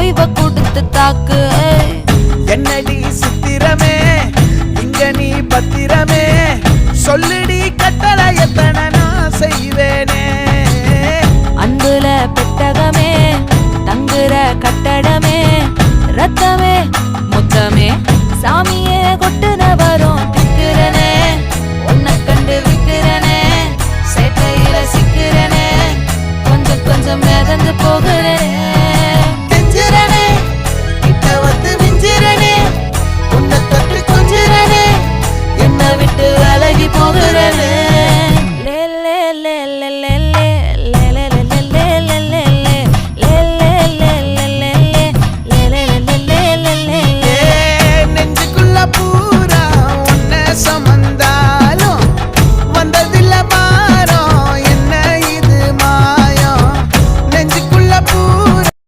ஓய்வ கொடுத்து தாக்கு. என்னடி சித்திரமே இங்க நீ பத்திரமே, சொல்லுடி கட்டளை எத்தனை நான் செய்வேனே.